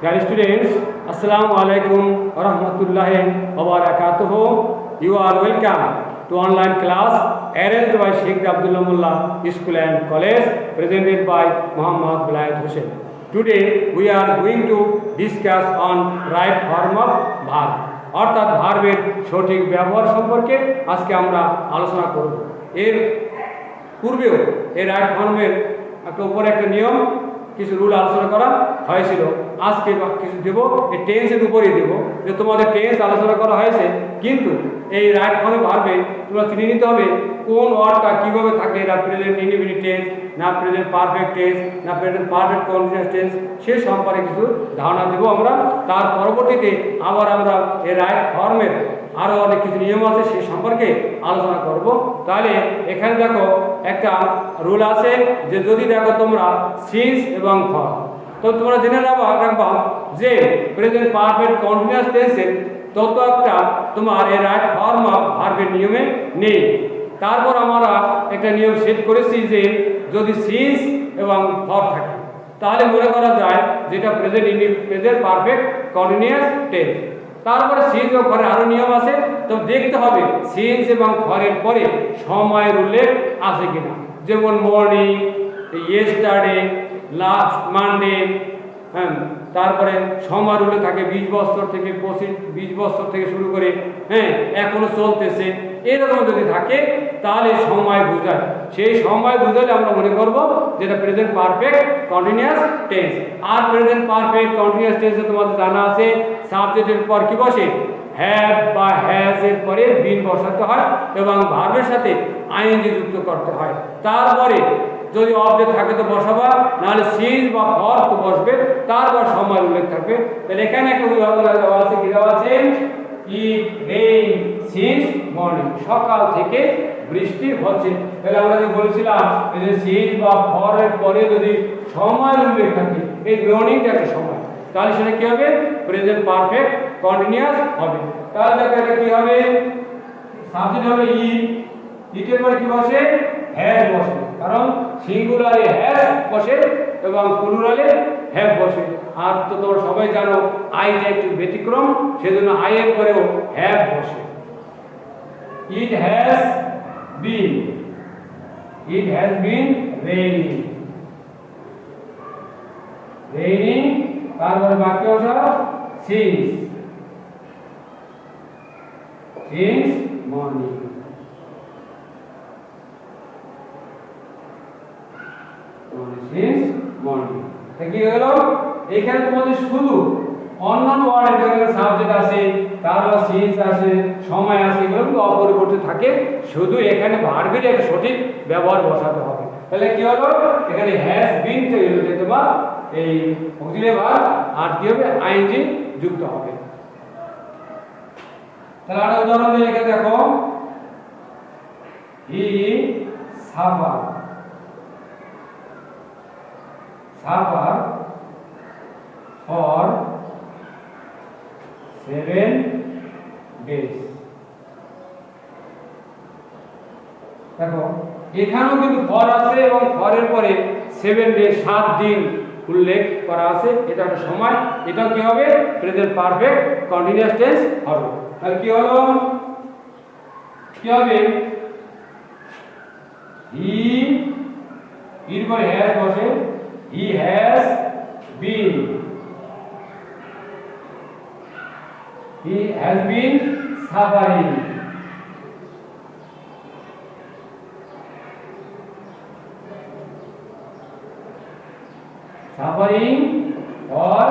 Dear students, Assalamu alaikum wa rahmatullahi wa barakatuh. You are welcome to online class arranged by Sheikh Abdullah Mullah School and College, presented by Muhammad Bilayat Hussain. Today we are going to discuss on right form of verb. অর্থাৎ ভার্বের সঠিক ব্যবহার সম্পর্কে আজকে আমরা আলোচনা করব। এর পূর্বেও এই রাইট ফর্মের উপরে একটা নিয়ম কিছু রুল আলোচনা করা হয়েছিল। আজকে কিছু দেব, এই টেন্সের উপরেই দেব, যে তোমাদের টেন্স আলোচনা করা হয়েছে, কিন্তু এই রাইট ফর্মে ভার্বে তোমরা চিনে নিতে হবে কোন ওয়ার্ডটা কীভাবে থাকে, না প্রেজেন্ট ইনডিফিনিট টেন্স, না প্রেজেন্ট পারফেক্ট টেন্স, না প্রেজেন্ট পারফেক্ট কন্টিনিউয়াস টেন্স, সে সম্পর্কে কিছু ধারণা দেবো আমরা। তার পরবর্তীতে আবার আমরা এই রাইট ফর্মের আরও অনেক কিছু নিয়ম আছে সে সম্পর্কে আলোচনা করব। তাহলে এখানে দেখো একটা রুল আছে যে যদি দেখো তোমরা সিন্স এবং ফর, তো তোমরা জেনে রাখবা যে প্রেজেন্ট পারফেক্ট কন্টিনিউয়াস টেন্সের তত একটা তোমার এই রাইট ফর্ম অফ ভার্বের নিয়মে নেই। তারপর আমরা একটা নিয়ম সেট করেছি যে যদি সিন্স এবং ফর থাকে তাহলে মনে করা যায় যেটা প্রেজেন্ট পারফেক্ট কন্টিনিউয়াস টেন্স। তারপরে সিন্স এবং ফরের আরও নিয়ম আছে, তো দেখতে হবে সিন্স এবং ফরের পরে সময়ের উল্লেখ আছে কিনা, যেমন মর্নিং, ইয়েস্টারডে, লাস্ট মানডে, হ্যাঁ, তারপরে সময়ের উল্লেখ থাকে 20 বছর থেকে 20 বছর থেকে শুরু করে, হ্যাঁ, এখনো চলতেছে, এরকম যদি থাকে তাহলে সময় বোঝায়। সেই সময় বোঝালে আমরা মনে করব যেটা প্রেজেন্ট পারফেক্ট কন্টিনিউয়াস টেন্স। আর প্রেজেন্ট পারফেক্ট কন্টিনিউয়াস টেন্সে তোমাদের জানা আছে সাবজেক্টের পর কি বসে, হ্যাভ বা হ্যাজ এর পরে বিন বসাতে হয় এবং ভার্বের সাথে আইএনজি যুক্ত করতে হয়। তারপরে যদি অবজেক্ট থাকে তো বসাবা, নাহলে সিন্স বা ফর তো বসবে, তারপর সময় উল্লেখ থাকবে। তাহলে এখানে একটা উদাহরণ দেওয়া আছে, কি দেওয়া আছে, ইট রেইন সিন্স মর্নিং, সকাল থেকে বৃষ্টি হচ্ছে। তাহলে আমরা যে বলছিলাম যে সিন্স বা ফরের পরে যদি সময় উল্লেখ থাকে, এই মর্নিংটাকে সময়, তাহলে সেটা কি হবে, প্রেজেন্ট পারফেক্ট কন্টিনিউয়াস হবে। তাহলে দেখো এটা কি হবে, সাবজেক্ট হবে ইটের পরে কি বসে, হ্যাজ বসে, কারণ সিঙ্গুলারে হ্যাজ বসে এবং প্লুরালে হ্যাভ বসে। আর তো তোমরা সবাই জানো আইটা একটু ব্যতিক্রম, সেজন্য আই এর পরেও হ্যাভ বসে। It has been, it has been raining, raining, তারপরে বাক্য অংশ since, since morning. Since morning কি হলো, এখানে তোমাদের শুধু অন্যান্য ওয়ার্ড এখানে সাবজেক্ট আছে, তারপর সিন্স আছে, সময় আছে, এগুলো কিন্তু অপরিবর্তিত থাকে, শুধু এখানে ভার্বের একটা সঠিক ব্যবহার বসাতে হবে। তাহলে কি হলো, এখানে হ্যাজ বিন তো এলো যে তোমার এই অক্সিলারি ভার্ব, আর কি হবে, আইএনজি যুক্ত হবে। তাহলে আরেকটা উদাহরণ দিয়ে এখানে দেখো, হি সাফার, suffer for 7 days। দেখো এখানেও কিন্তু ফর আছে এবং ফরের পরে 7 ডেজ 7 দিন উল্লেখ করা আছে, এটা একটা সময়, এটা কি হবে, প্রেজেন্ট পারফেক্ট কন্টিনিউয়াস টেন্স হবে। তাহলে কি হলো, কি হবে, হি এর পরে হ্যাজ বসে, he has been, he has been suffering, suffering for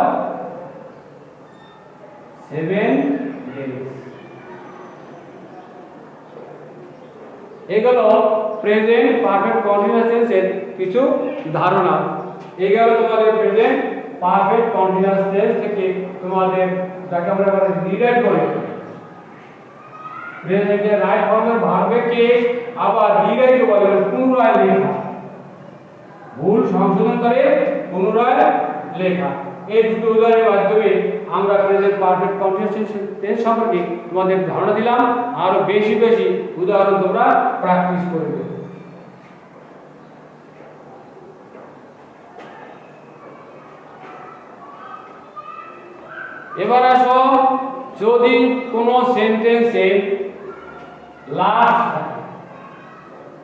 7 days। এগুলো প্রেজেন্ট পারফেক্ট কন্টিনিউয়াস টেন্সের কিছু ধারণা। এই গেল তোমাদের প্রেজেন্ট পারফেক্ট কন্টিনিউয়াস টেন্স থেকে তোমাদের যাকে আমরা রিরাইট করি, প্রেজেন্টের রাইট ফর্মের ভার্বকে আবার রিরাইট বলে, পুনরায় লেখা, ভুল সংশোধন করে পুনরায় লেখা। এই দুটো উদাহরণের মাধ্যমে আমরা প্রেজেন্ট পারফেক্ট কন্টিনিউয়াস টেন্স সম্পর্কে তোমাদের ধারণা দিলাম। আরো বেশি বেশি উদাহরণ তোমরা প্র্যাকটিস করবে। এবার আসো, যদি কোনো সেন্টেন্সে লাস্ট থাকে,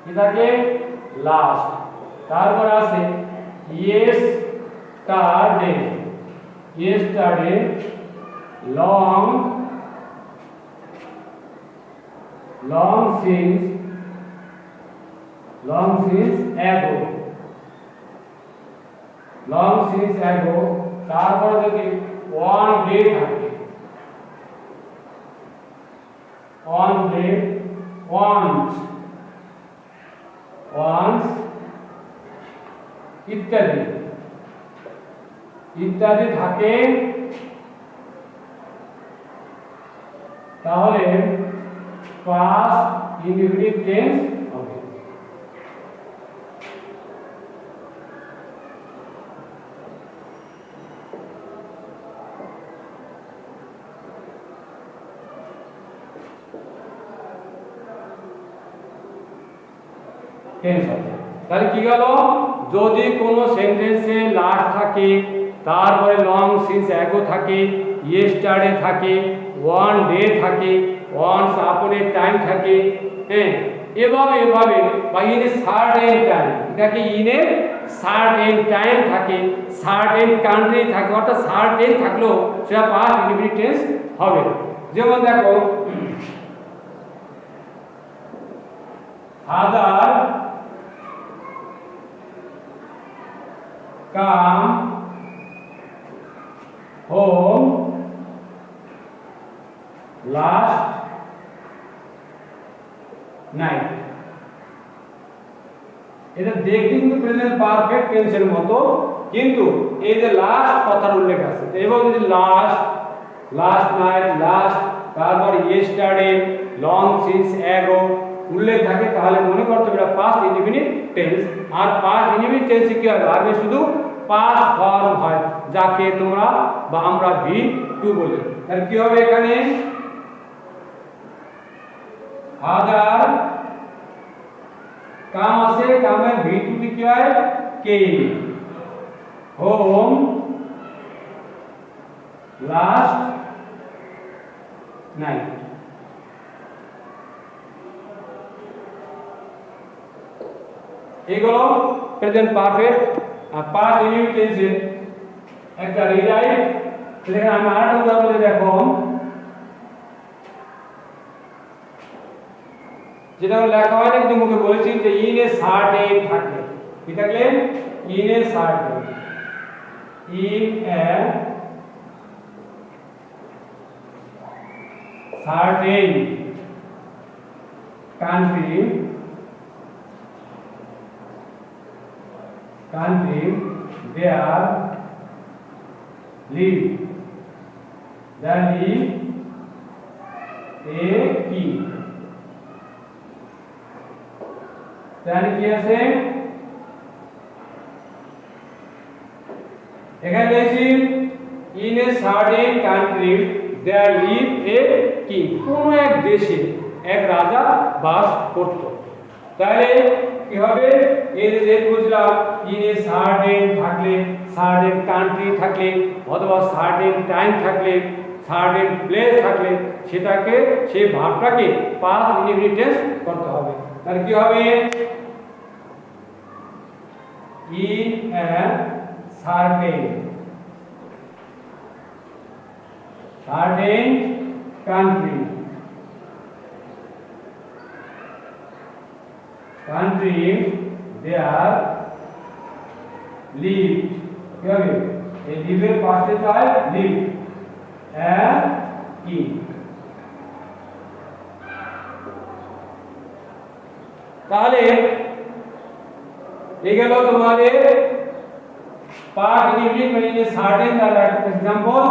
কি থাকে? লাস্ট। তারপর আছে yesterday, yesterday, long, long since, long since ago, long since ago. তারপরে যদি ওয়ান ডে থাকে, ওয়ান ডে, ওয়ান্স, ওয়ান্স ইত্যাদি ইত্যাদি থাকে, তাহলে পাস্ট ইনডিফিনিট টেন্স হবে। টেন্স হবে। তাহলে কি গেল? যদি কোনো সেন্টেন্সে লাস্ট থাকে, তারপরে লং সিন্স অ্যাগো থাকে, ইয়েস্টারডে থাকে, ওয়ান ডে থাকে, ওয়ান্স আপন এ টাইম থাকে, হ্যাঁ, এভাবে এভাবে, বা ইন এ সার্টেন টাইম, এটাকে ইন এ সার্টেন টাইম থাকে, সার্টেন কান্ট্রি থাকে, অর্থাৎ সার্টেন থাকলেও সেটা পাস্ট ইনডিফিনিট টেন্স হবে। যেমন দেখো, father come home last night, এটা দেখতে কিন্তু প্রেজেন্ট পারফেক্ট টেন্সের মতো, কিন্তু এই যে লাস্ট কথার উল্লেখ আছে, এবং যদি লাস্ট, লাস্ট নাইট, লাস্ট, তারপর ইয়েস্টারডে, লং সিন্স অ্যাগো উল্লেখ থাকে, তাহলে মনে করতে হবে এটা পাস্ট ইনডিফিনিট টেন্স। আর পাস্ট ইনডিফিনিট টেন্সে কি হয়? ভার্বে শুধু পাস্ট ফর্ম হয়, যাকে তোমরা বা আমরা V2 বলি। তাহলে কি হবে এখানে? ফাদার কাম আছে, কামের V2 কি হয়? কেম। Home last night. এগুলো প্রেজেন্ট পারফেক্ট। আর পাস্ট ইনডিফিনিট টেন্সে একটা রিরাইট, সেখানে আমি আরেকটা উদাহরণ দেখো, যেটা লেখা হয় না, কিন্তু মুখে বলেছি যে ইন এ সার্টেন থাকে, কি থাকলে? In a certain, in a certain country, country there live, there live a king, তাহলে কি আছে? এখানে লিখছি in a certain country there live a king, কোন এক দেশে এক রাজা বাস করত। তাহলে কি হবে? এই যে বুঝলাম, ইন এ সার্টেন থাকলে, সার্টেন কান্ট্রি থাকলে, অথবা সার্টেন টাইম থাকলে, সার্টেন প্লেস থাকলে, সেটাকে, সেই ভাবটাকে পাস্ট ইনডিফিনিট টেন্স করতে হবে। তাহলে কি হবে? In a certain, certain country, country there lived, কি হবে? এই লিভের পাশে চাই লিভ, এ কিং। তাহলে এই গেল তোমাদের পাস্ট ইনডিফিনিট মানে সার্টেন, তার একটা एग्जांपल।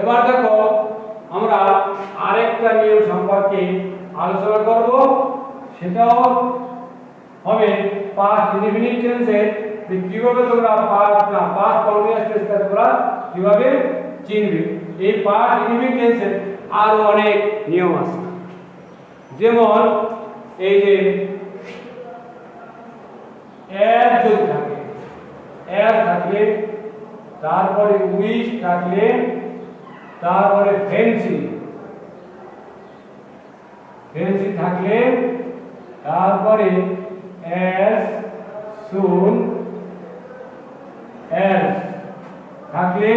এবার দেখো, আমরা আরেকটা নিয়ম সম্পর্কে আলোচনা করব, সেটাও হবে পাস্ট ইনডিফিনিট টেন্সে, যে কিভাবে তোমরা পাস্ট কন্টিনিউয়াস টেন্সটা তোমরা কিভাবে চিনবে। এই পাস্ট ইনডিফিনিট টেন্সে আরো অনেক নিয়ম আছে, যেমন এই যে এস যদি থাকে, এস থাকলে তারপরে উইশ থাকলে তারপরে ফেন্সি, ফেন্সি থাকলে তারপরে এস সুন এস থাকলে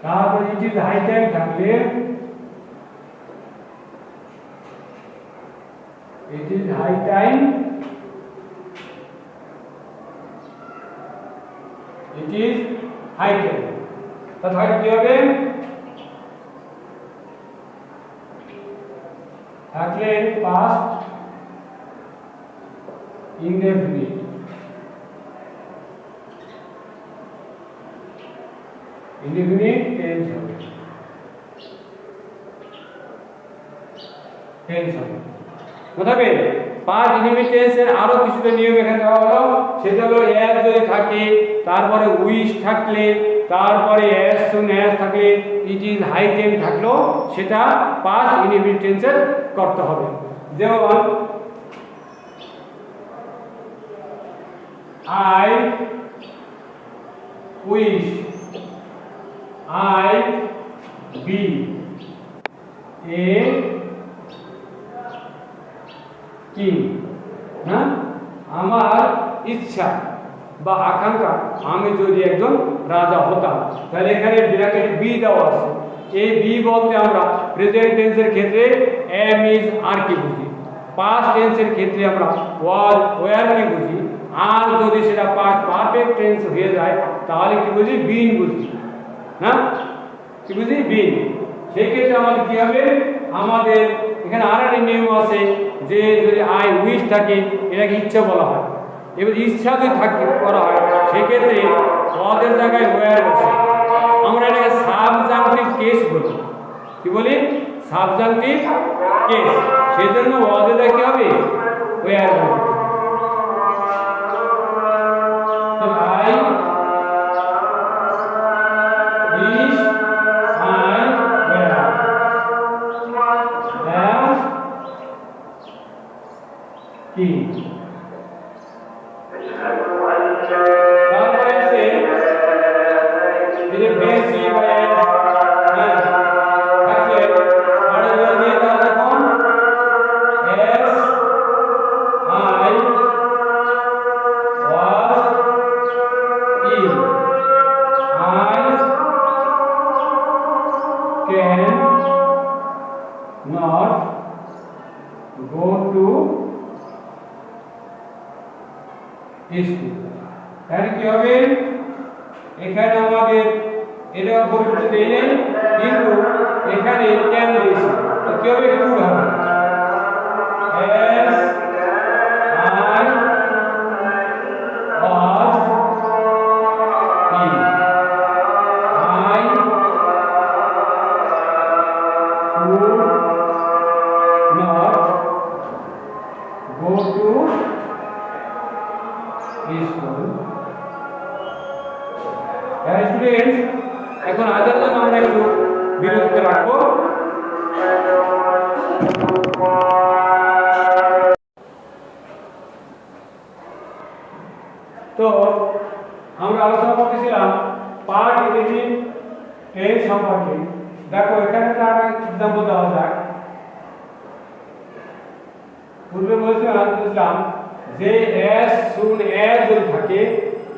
তারপরে ইট ইজ হাই টাইম থাকলে it is high time, it is high time. তাহলে কি হবে? থাকলে পাস্ট ইনডেফিনিট, ইনডেফিনিট টেন্স হবে, টেন্স হবে। তবে পাস্ট ইনডেফিনিট টেন্সের আরো কিছুটা নিয়ম এখানে দেওয়া হলো, সেটা হলো এস যদি থাকে তারপরে উইশ থাকলে তারপরে এস সুন এস থাকলে ইট ইজ হাই টাইম থাকলো সেটা পাস্ট ইনডেফিনিট টেন্সের করতে হবে। যেমন I wish, I be a king, না আমার ইচ্ছা বা আকাঙ্ক্ষা আমি যদি একজন রাজা হতাম, তাহলে এখানে ব্র্যাকেট বি দেওয়া আছে। এই বি বলতে আমরা প্রেজেন্ট টেন্সের ক্ষেত্রে এম ইজ আর কি বুঝি, পাস্ট টেন্সের ক্ষেত্রে আমরা ওয়াজ ওয়ার কি বুঝি, আর যদি সেটা পাস্ট পারফেক্ট টেন্স হয়ে যায় তাহলে কি বুঝি, বিন বুঝি, না কি বুঝি, বিন। সেই ক্ষেত্রে আমাদের কি হবে, আমাদের এখানে আর একটা নিয়ম আছে যে যদি আই উইশ থাকে এটাকে ইচ্ছা বলা হয়, এবার ইচ্ছা যদি থাকে করা হয় সেক্ষেত্রে ওয়াজের জায়গায় ওয়ার বসে, আমরা এটাকে সাবজাংটিভ কেস বলি। কি বলি? Subjunctive case. সেই জন্য ওয়াজের জায়গায় কি হবে, ওয়ার বসে। তারপরে আছে এই যে ফেন্সি বা থাকলে আড়া দিয়ে তাহলে এখন S I was in, I can not go to school. তাহলে কি হবে, এখানে আমাদের এটা পরিবর্তন দেই নাই কিন্তু এখানে ক্যান দিয়েছি, তো কি হবে, কুড হবে। S I was in, I could not go to students. এখন আজকের জন্য আমরা একটু বিরতি রাখবো। তো আমরা আলোচনা করতেছিলাম পার্ট ইনডেফিনিট টেন্স সম্পর্কে। দেখো এখানে একটা এক্সাম্পল দেওয়া যাক। পূর্বে বলেছিলাম যে এস সুন এস যদি থাকে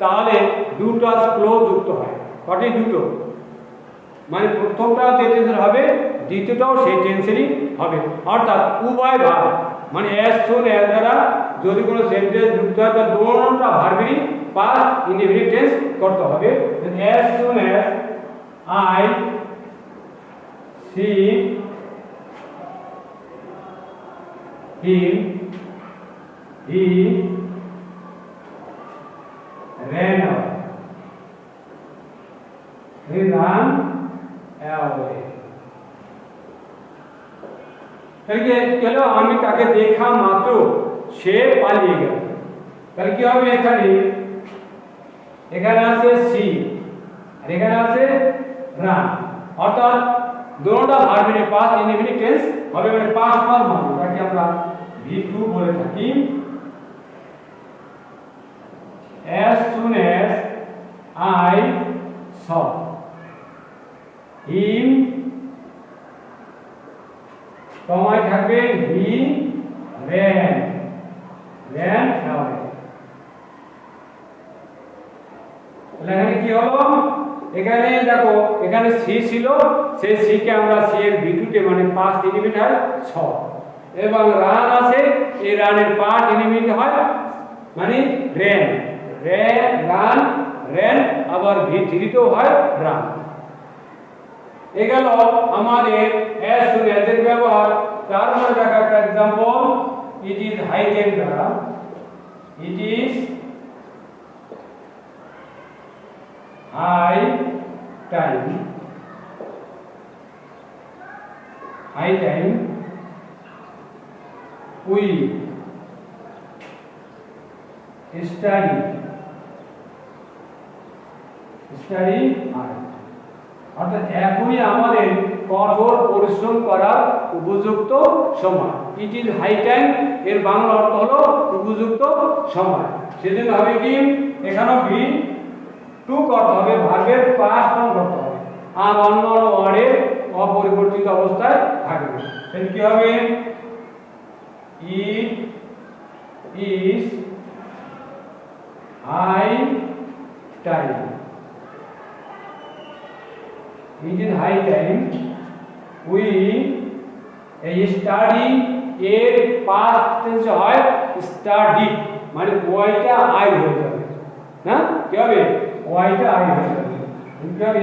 তাহলে দুটো ক্লোজ যুক্ত হয়। কটি? দুটো। মানে প্রথমটা যে টেন্সের হবে দ্বিতীয়টাও সেই টেন্সেরই হবে, অর্থাৎ উভয় ভাব মানে এস সুন এস দ্বারা যদি কোনো সেন্টেন্স যুক্ত হয় তাহলে দুটোটা ভার্বেরই পাস্ট ইনডেফিনিট টেন্স করতে হবে। S soon S I see him he ran away, he ran away। কেন? আমি তাকে দেখা মাত্র সে পালিয়ে গেল। তাহলে কি হবে, এখানে আছে সি আর এখানে আছে রান, অর্থাৎ দুটোটা ভার্বের পাস্ট ইনডেফিনিট টেন্স হবে, মানে পাস্ট ফর্ম হবে, তাকে আমরা V2 বলে থাকি। as soon as I saw him, কমায় থাকবে he ran away। এখানে কি হলো, এখানে দেখো এখানে সি ছিল, সেই সি কে আমরা সি এর ভিটুতে মানে পাস্ট ইনিমিট হয় 6, এবং রান আছে, এই রানের পাস্ট ইনিমিট হয় মানে ran, আবার ভি3 তেও হয় রান। এ গেল আমাদের as soon as এর ব্যবহার। তার মানে দেখা একটা example, it is high time দ্বারা it is high time we study hard। অর্থাৎ এখনই আমাদের কঠোর পরিশ্রম করার উপযুক্ত সময়। ইট ইজ হাই টাইম এর বাংলা অর্থ হলো উপযুক্ত সময়। সেজন্য হবে কি, এখানেও বি টু করতে হবে, ভার্বের পাস্ট ফর্ম করতে হবে, আর অন্য ওয়ার্ডের অপরিবর্তিত অবস্থায় থাকবে। সেটা কি হবে, it is high time, it is high time we study এর past tense হয় study, মানে ওয়াইটা আই হয়ে যাবে না, কি হবে ওয়াইটা আই হয়ে যাবে, এটা হবে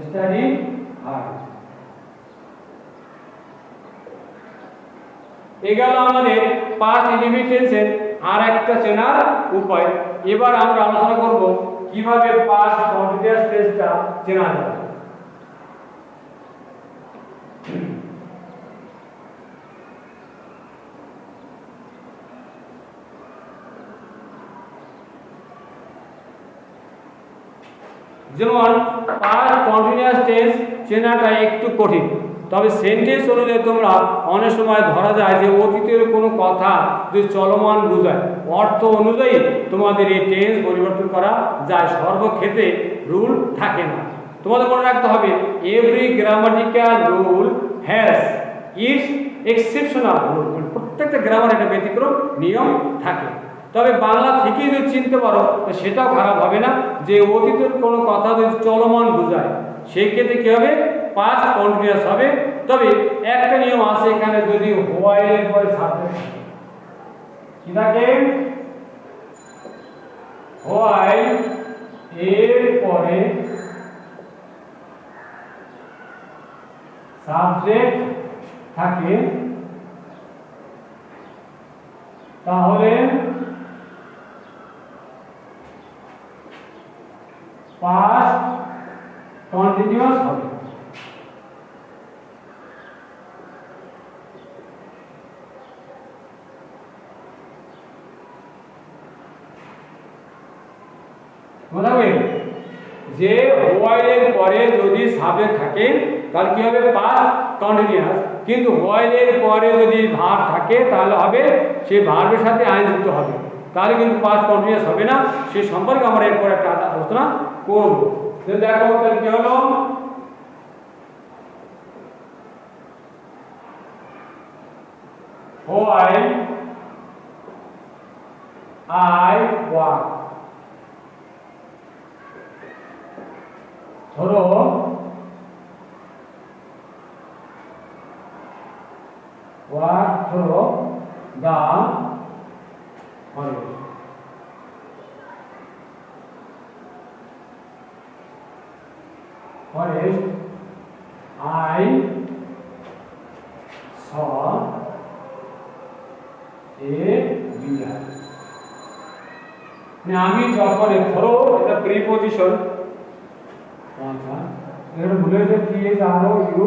study hard। এগুলো আমাদের পাস্ট ইনডিফিনিট টেন্সের আর একটা চেনার উপায়। এবার আমরা আলোচনা করব কিভাবে পাস্ট কন্টিনিউয়াস টেন্সটা চেনা যায়। যেমন পাস্ট কন্টিনিউয়াস টেন্স চেনাটা একটু কঠিন, তবে সেন্টেন্স অনুযায়ী তোমরা অনেক সময় ধরা যায় যে অতীতের কোনো কথা যদি চলমান বোঝায়, অর্থ অনুযায়ী তোমাদের এই টেন্স পরিবর্তন করা যায়, সর্বক্ষেত্রে রুল থাকে না। তোমাদের মনে রাখতে হবে every grammatical rule has its exceptional rule, প্রত্যেকটা গ্রামার একটা ব্যতিক্রম নিয়ম থাকে। তবে বাংলা থেকেই যদি চিনতে পারো তো সেটাও খারাপ হবে না, যে অতীতের কোনো কথা যদি চলমান বোঝায় সেই ক্ষেত্রে কি হবে, পাস্ট কন্টিনিউয়াস হবে। তবে একটা নিয়ম আছে এখানে, যদি হোয়াইল এর পরে সাবজেক্ট কি থাকে, হোয়াইল এর পরে সাবজেক্ট থাকে তাহলে পাস্ট কন্টিনিউয়াস হবে। মনে হবে যে হোয়াইলের পরে যদি সাবজেক্ট থাকে তাহলে কি হবে, পাস্ট কন্টিনিউয়াস। কিন্তু হোয়াইলের পরে যদি ভার্ব থাকে তাহলে হবে সেই ভার্বের সাথে আইন যুক্ত হবে, তাহলে কিন্তু পাস্ট কন্টিনিউয়াস হবে না। সেই সম্পর্কে আমরা এরপর একটা আলোচনা করব। দেখো তাহলে কি হলো, হোয়াইল আই ওয়াক, ধরো ওয়াক ধরো দা forest, forest I saw a deer। আমি যখন ধরো এটা প্রিপজিশন, আচ্ছা এটা ভুলে যে কি জানো ইউ,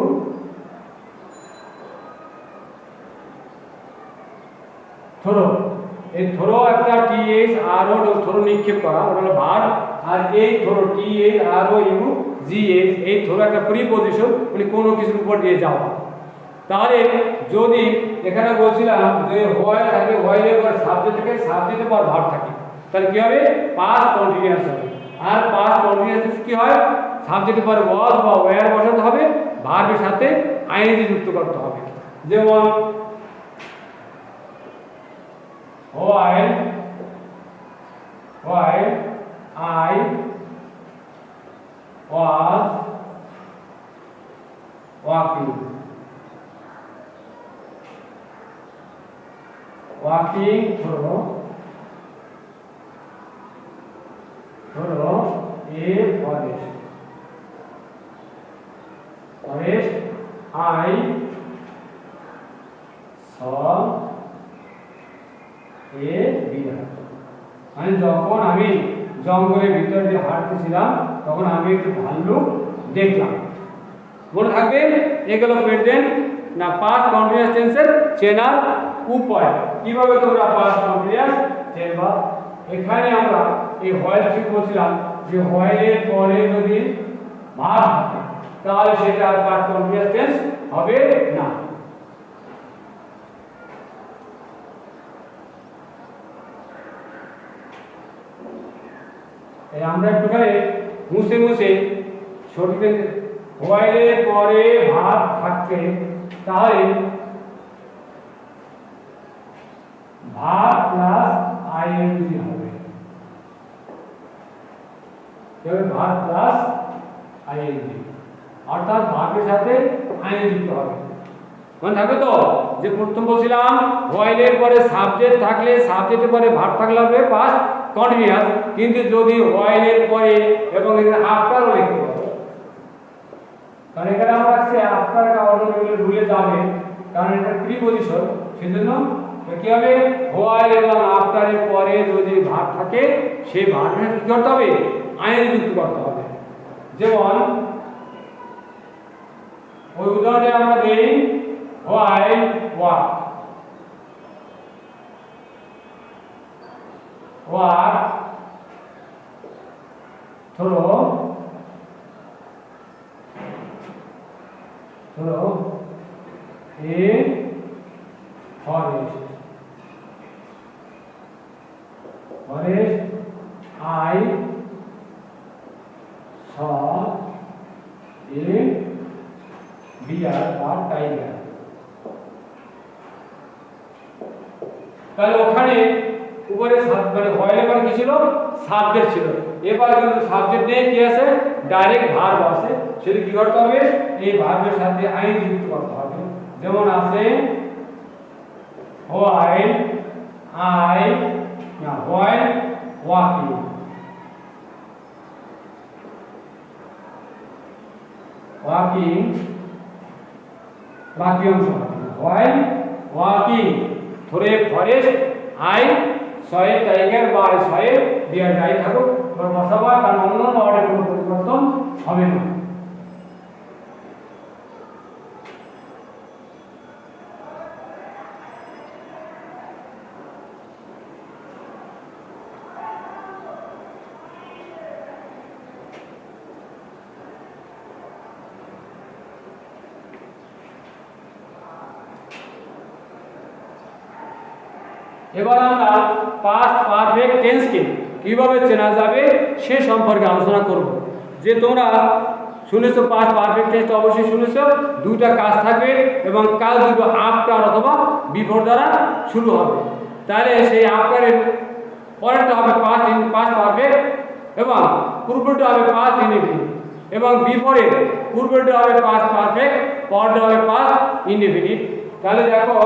ধরো এই ধরো একটা টিএইচ আর ও ধরো নিক্ষেপ করা ওটা হলো ভার, আর এই ধরো TH R O U GH এই ধরো একটা প্রিপজিশন মানে কোনো কিছুর উপর দিয়ে যাওয়া। তাহলে যদি এখানে বলছিলাম যে হোয়াইল থাকে, হোয়াইলের পর সাবজেক্ট থাকে, সাবজেক্টের পর ভার্ব থাকে, তাহলে কি হবে পাস্ট কন্টিনিউয়াস হবে। আর পাস্ট কন্টিনিউয়াস কি হয়, সাবজেক্টের পরে ওয়াজ বা ওয়্যার বসাতে হবে, ভার্বের সাথে আইএনজি যুক্ত করতে হবে। যেমন while I was walking through a forest I saw এ বিড়াল। মানে যখন আমি জঙ্গলের ভিতর দিয়ে হাঁটতেছিলাম তখন আমি একটু ভাল্লুক দেখলাম। মনে থাকবে এগুলো প্রেজেন্ট না পাস্ট কন্টিনিউয়াস টেন্সের চেনার উপায়। কিভাবে তোমরা পাস্ট কন্টিনিউয়াস চেনবা? এখানে আমরা এই হোয়াইল ঠিক বলছিলাম যে হোয়াইলের পরে যদি ভার্ব থাকে তাহলে সেটা পাস্ট কন্টিনিউয়াস টেন্স হবে না। আমরা একটুখানি মুছে মুছে সঠিক হোয়াইলের পরে ভার্ব থাকবে তাহলে ভার্ব প্লাস আইএনজি হবে। ভার্ব প্লাস আইএনজি অর্থাৎ ভার্বের সাথে আইএনজি যুক্ত হবে। মনে থাকবে তো যে প্রথম বলছিলাম হোয়াইলের পরে সাবজেক্ট থাকলে সাবজেক্টের পরে ভার্ব থাকলে হবে পাস্ট কন্টিনিউয়াস, কিন্তু যদি হোয়াইলের পরে এবং এখানে আফটারও লিখতে হবে, কারণ এখানে আমরা রাখছি আফটারটা অটোমেটিক্যালি রুলে যাবে কারণ এটা প্রিপজিশন, সেজন্য কি হবে হোয়াইল এবং আফটারের পরে যদি ভার্ব থাকে সেই ভার্বের কি করতে হবে আইএনজি যুক্ত করতে হবে। যেমন ওই উদাহরণে আমরা দেই while walk through a forest I saw a bear or tiger। তাহলে ওখানে উপরে মানে হোয়াইলের পরে কি ছিল সাবজেক্ট ছিল, এবার কিন্তু সাবজেক্ট নেই, কি আছে ডাইরেক্ট ভার্ব আছে, সেটা কি করতে হবে এই ভার্বের সাথে আইএনজি যুক্ত করতে হবে। যেমন আছে হোয়াইল ওয়াকিং বাকি অংশ while walking through a forest I সয়ে টাইগার বা সয়ে বিয়ার যাই থাকুক বসাবার, কারণ অন্য ওয়ার্ডের কোনো পরিবর্তন হবে না। এবার আমরা পাস্ট পারফেক্ট টেন্সকে কিভাবে চেনা যাবে সে সম্পর্কে আলোচনা করব। যে তোমরা শুনেছো পাস্ট পারফেক্ট টেন্স অবশ্যই শুনেছো, দুইটা কাজ থাকবে এবং কাজ দুটো আফটার অথবা বিফোর দ্বারা শুরু হবে। তাহলে সেই আফটারের পরেরটা হবে পাস্ট পারফেক্ট এবং পূর্বটা হবে পাস্ট ইনডিফিনিট এবং বিফোরের পূর্বটা হবে পাস্ট পারফেক্ট, পরটা হবে পাস্ট ইনডিফিনিট। তাহলে দেখো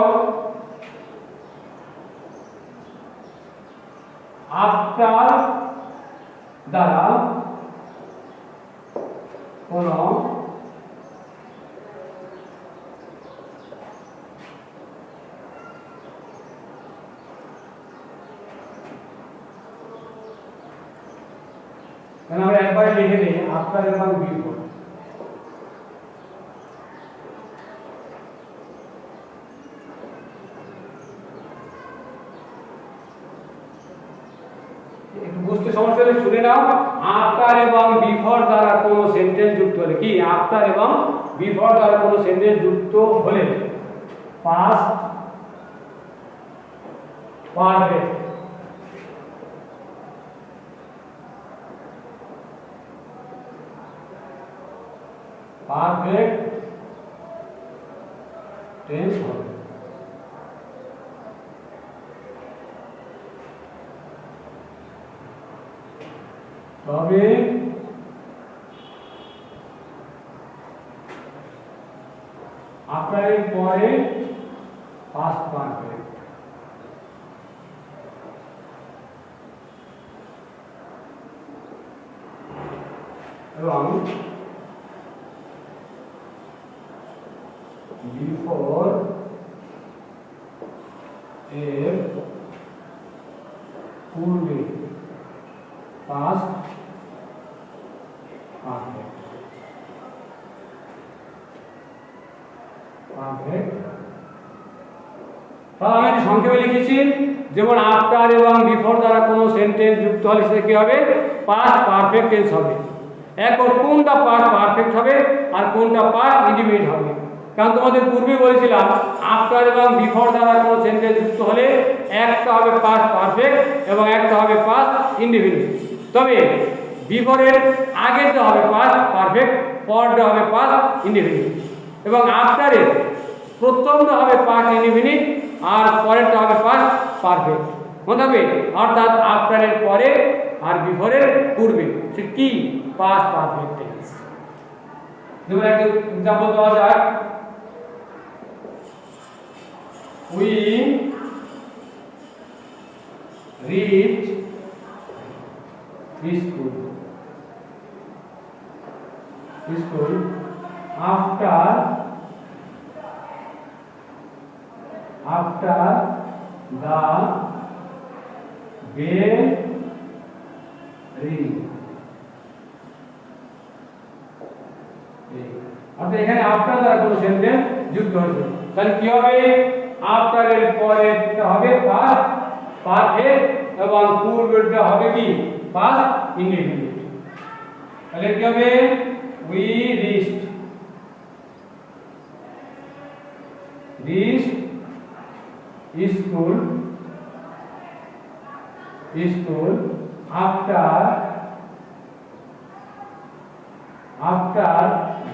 আফটার দ্বারা কোন আমরা একবার লিখে দিই আফটার এবং বিফোর। সমস্যাটা শুনে নাও। আফটার এবং বিফোর দ্বারা কোনো সেন্টেন্স যুক্ত হলে কি, আফটার এবং বিফোর দ্বারা কোনো সেন্টেন্স যুক্ত হলে পাস্ট পারফেক্ট পারফেক্ট টেন্স হবে। তবে আফটার এর পরে পাস্ট পারফেক্ট, এবং বিফোর এর পূর্বে পাস্ট পারফেক্ট পারফেক্ট। তাহলে আমি সংক্ষেপে লিখেছি, যেমন আফটার এবং বিফোর দ্বারা কোনো সেন্টেন্স যুক্ত হলে সেটা কি হবে, পাস্ট পারফেক্ট টেন্স হবে। এখন কোনটা পাস্ট পারফেক্ট হবে আর কোনটা পাস্ট ইন্ডিফিনিট হবে, কারণ তোমাদের পূর্বে বলেছিলাম আফটার এবং বিফোর দ্বারা কোনো সেন্টেন্স যুক্ত হলে একটা হবে পাস্ট পারফেক্ট এবং একটা হবে পাস্ট ইন্ডিফিনিট। তবে বিফোরের আগেরটা হবে পাস্ট পারফেক্ট, পরেরটা হবে পাস্ট ইন্ডিফিনিট, এবং আফটারের প্রথমটা হবে পাস্ট ইন্ডিফিনিট আর পরেরটা হবে পাস্ট পারফেক্ট। মনে হবে, অর্থাৎ আফটারের পরে আর বিফোরের পূর্বে সে কি, পাস্ট পারফেক্ট টেন্স। যেমন একটা এক্সাম্পল দেওয়া যাক, we reached school after the bell ring। অর্থাৎ এখানে আফটার দ্বারা কোনো সেন্টেন্স যুক্ত হয়েছে, তাহলে কি হবে, আফটার এর পরে হবে পাস্ট পারফেক্ট এবং পূর্বেরটা হবে কি, পাস্ট ইনডিফিনিট। তাহলে কি হবে, we reached school after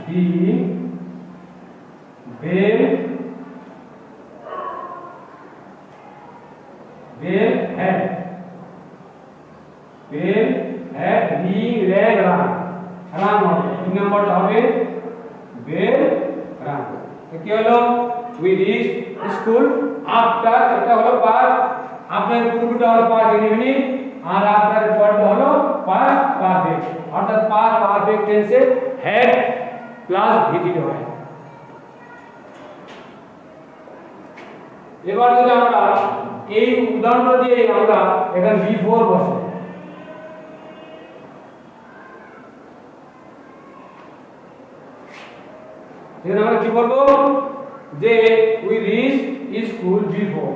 the bell had rang হবে, তিন নম্বরটা হবে বেল রাং। কি হলো, we reached school after, এটা হলো পাস্ট, আপনার পূর্বটা হলো পাস্ট ইনডিফিনিট আর আফটার এর পরটা হলো পাস্ট পারফেক্ট, অর্থাৎ পাস্ট পারফেক্ট টেন্সে হ্যাড প্লাস ভিটি হয়। এবার যদি আমরা এই উদাহরণটা দিয়ে আমরা এখানে বিফোর বসে, এখানে আমরা কি বলবো, যে we reached school before,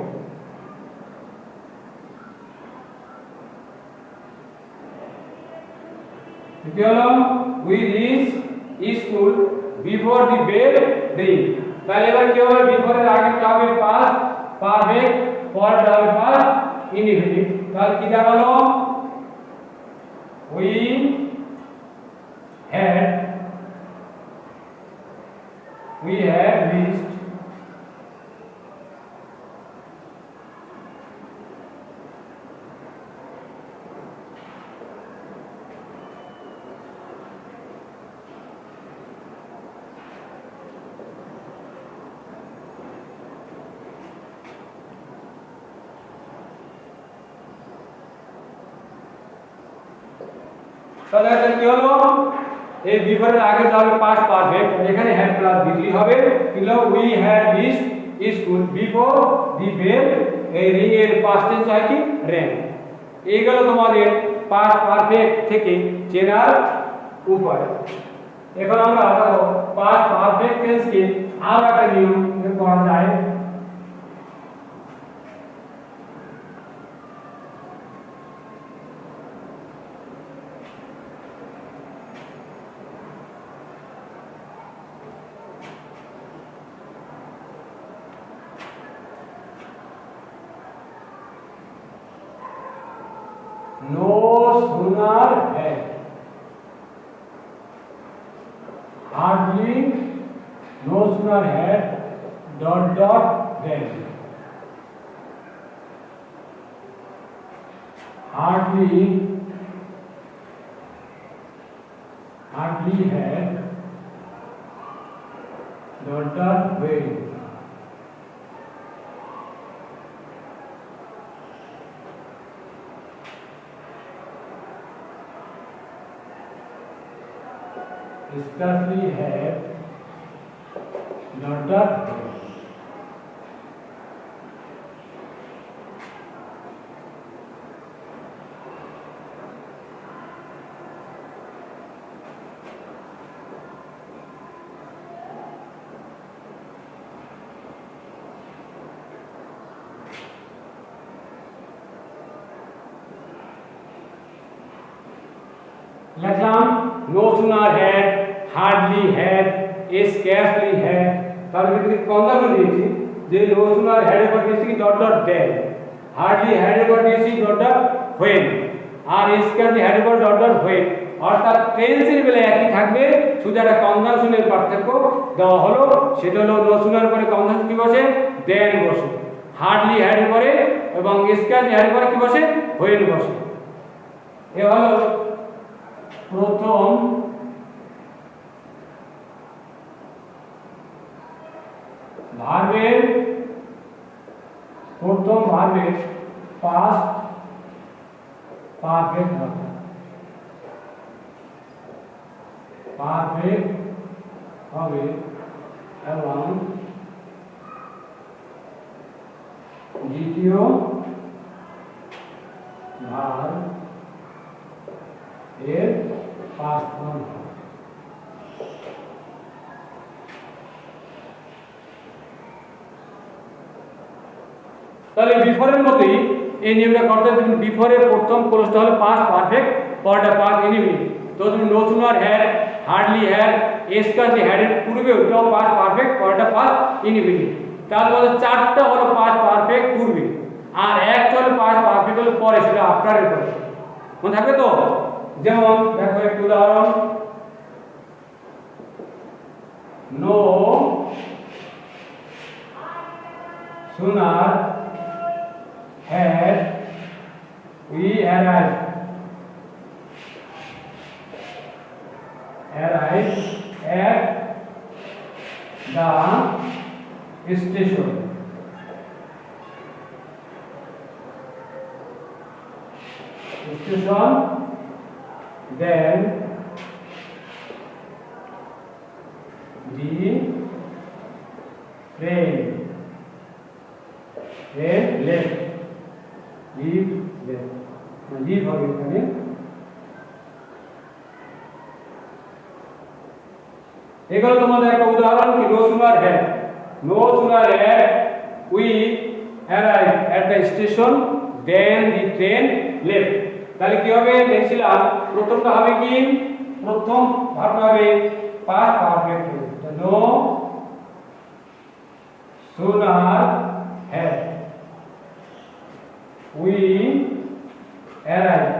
কি হলো, we reached school before the bell ring। তাহলে এবার কি হবে, বিফোর এর আগেটা হবে পাস্ট পারফেক্ট, পরেরটা হবে পাস্ট ইনডিফিনিট। তাহলে কি দাঁড়ালো, we had reached তাহলে এটা কি হলো, এই বিফোরের আগে হবে পাস্ট পারফেক্ট, এখানে হ্যাড প্লাস ভিটি হবে, কিলো we had reached school before the bell, এই রিং এর পাস্ট টেন্স হয় কি, র্যাং। এই গেল তোমাদের পাস্ট পারফেক্ট থেকে চেনার উপায়। এখন আমরা পাস্ট পারফেক্ট টেন্সকে আর একটা নিয়ম করা যায়। No sooner had, hardly no sooner had dot dot then, hardly had dot dot when, scarcely had dot dot when. लिखलाम no sooner had, hardly had, scarcely had, তার ভিতরে কন্ডিশন দিয়েছি যে নো সুনার হ্যাড এর পর দিয়েছি dot dot then, hardly had এর পর দিয়েছি ডট ডট হোয়েন, আর স্কার্সলি হ্যাড এর পর ডট ডট হোয়েন। অর্থাৎ টেন্সের বেলা একই থাকবে, শুধু একটা কনজাংশনের পার্থক্য দেওয়া হলো, সেটা হলো নো সুনার পরে কনজাংশন কি বসে, দেন বসে, হার্ডলি হ্যাড এর পরে এবং স্কার্সলি হ্যাড এর পরে কি বসে, হোয়েন বসে। এ হলো প্রথম ভার্বের পাস্ট পারফেক্ট হবে এবং দ্বিতীয় ভার্ব এর পাস্ট ফর্ম হবে। তাহলে বিফোরের মতোই এই নিয়মটা করতে হবে। তুমি বিফোরের প্রথম ক্লোজটা হলো পাস্ট পারফেক্ট, পরেরটা পাস্ট ইনডিফিনিট। তো তুমি no sooner had, hardly had, scarcely had এর পূর্বে ওটাও পাস্ট পারফেক্ট, পরেরটা পাস্ট ইনডিফিনিট। তারপরে চারটা হলো পাস্ট পারফেক্ট পূর্বে, আর একটা হলো পাস্ট পারফেক্ট হলো পরে, সেটা আফটারের পরে। মনে থাকবে তো? যেমন দেখো একটু উদাহরণ, no sooner had we arrived at the station, then the train left, leave হবে এখানে। এগুলো তোমাদের একটা উদাহরণ কি no sooner had we arrive at the station then the train left. তাহলে কি হবে, লিখছিলাম প্রথমটা হবে কি, প্রথম ভার্ব হবে past perfect. No sooner had we arrived,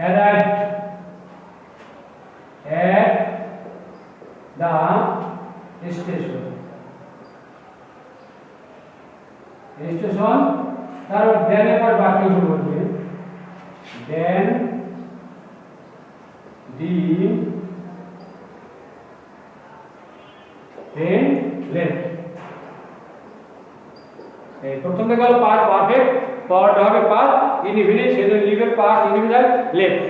arrived at the station, তারপর দেন এর পর বাক্য শুরু করবে, দেন দি ট্রেন লেফট। এই প্রথমটা গেল পাস্ট পারফেক্ট, পরটা হবে পাস্ট ইনডিফিনিট, সেজন্য লিভের পাস্ট ইনডিফিনিট লেফট।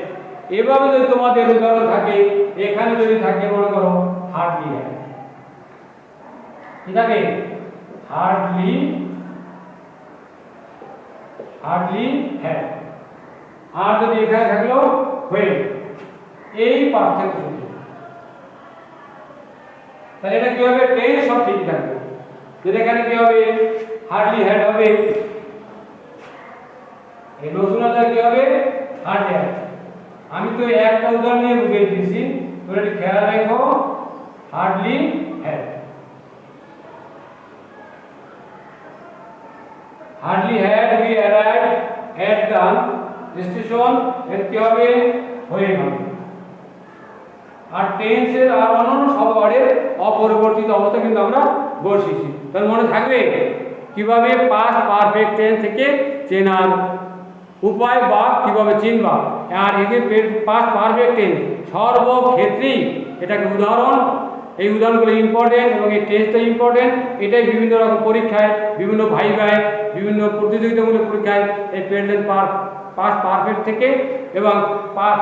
এভাবে যদি তোমাদের উদাহরণ থাকে, এখানে যদি থাকে মনে করো হার্ডলি হ্যাড, ঠিক আছে, হার্ডলি হ্যাড, আর যদি এখানে থাকলো হোয়েন, এই পার্থক্য শুধু। তাহলে এটা কি হবে, টেন্স সব ঠিক থাকবে। যদি এখানে কি হবে, হার্ডলি হ্যাড হবে, এই নো সুনার কি হবে, হার্ডলি হ্যাড। আমি তো একটা উদাহরণ নিয়ে বুঝিয়ে দিয়েছি, তোমরা একটু খেয়াল রাখো, hardly had, we arrived had done station এর কি হবে হয়ে হবে। আর টেন্সের আর অন্যান্য সব ওয়ার্ডের অপরিবর্তিত অবস্থা কিন্তু আমরা বসিয়েছি। তার মনে থাকবে কিভাবে পাস্ট পারফেক্ট টেন্স থেকে চেনার উপায় বা কিভাবে চিনবা। আর এই যে পাস্ট পারফেক্ট টেন্স সর্বক্ষেত্রেই এটাকে উদাহরণ, এই উদাহরণগুলো ইম্পর্টেন্ট এবং এই টেস্টটা ইম্পর্টেন্ট। এটাই বিভিন্ন রকম পরীক্ষায়, বিভিন্ন ভাইভায়, বিভিন্ন প্রতিযোগিতামূলক পরীক্ষায় এই প্রেজেন্ট পাস্ট পারফেক্ট থেকে এবং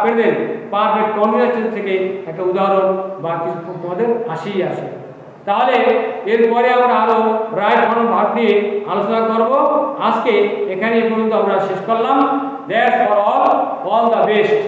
প্রেজেন্ট পারফেক্ট কন্টিনিউয়াস থেকে একটা উদাহরণ বা কিছু তোমাদের আসেই আসে। তাহলে এরপরে আমরা আরও রাইট ফর্ম ভার্ব নিয়ে আলোচনা করব। আজকে এখানে এই পর্যন্ত আমরা শেষ করলাম। That's for all the best.